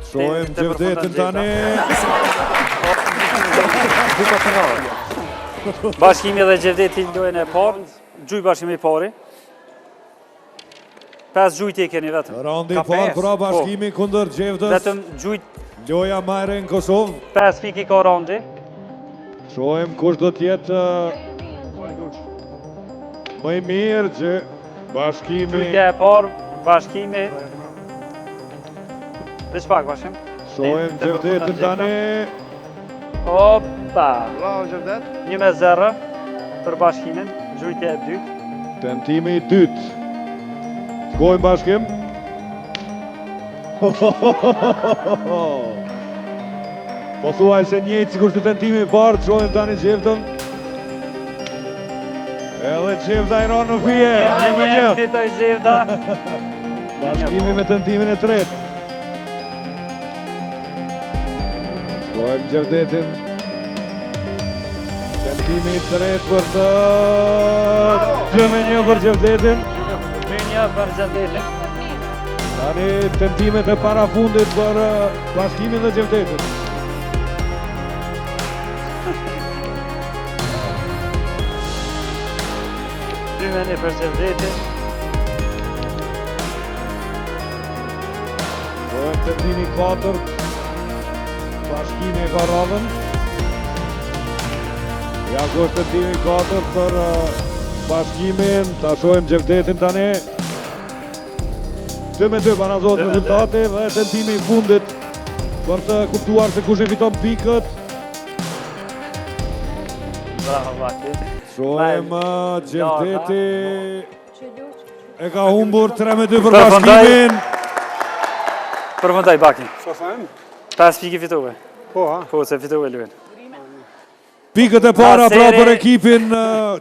Shohim Gjevdetin tani. Bashkimi dhe Gjevdeti lojën e parë, gjuj bashkimi i pari. 5 gjujtje keni vetëm. Raundi i parë pra Bashkimi kundër Gjevdës. Vetëm gjujt Loja Majre në Kosovë. 5 piki ka raundi. Shohim kush do t'jetë më i mirë që Bashkimi. Gjujtja e parë, Bashkimi. Dhe shpak bashkim. Shohim Gjevdetin tani. Opa! Bravo Gjevdet. 1-0 për Bashkimin, gjujtja e dytë. Tentimi i dytë. Shkojmë Bashkim. Po thuaj se njëjtë sikur të tentimi i parë, shohim tani Gjevdën. Edhe Gjevda i ronë në fije. 1-1 fitoj Gjevda. Bashkimi me tentimin e tretë. Shkojmë Gjevdetin. Tentimi i tretë për të 2-1 për Gjevdetin. 2-1 për Gjevdetin. Tani tentimet e parafundit për Bashkimin dhe Gjevdetin. Dymeni për Gjevdetin. Shkojmë tentimi i katërt. Bashkimi e ka radhën. Ja ku është tentimi i katërt për Bashkimin. Ta shohim Gjevdetin tani. 2-2 barazohet rezultati dhe tentimi i fundit për të kuptuar se kush e fiton pikët. Bravo Baki. Shohim Gjevdeti e ka humbur 3-2 për Bashkimin. Përfundoj Baki. Sa them? 5 piki fitove. Po, ha? Po, se fitove lujen. Pikët e para pra për ekipin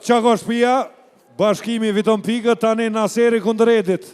Qako Shpia. Bashkimi fiton pikët, tani Naseri kundër Edit.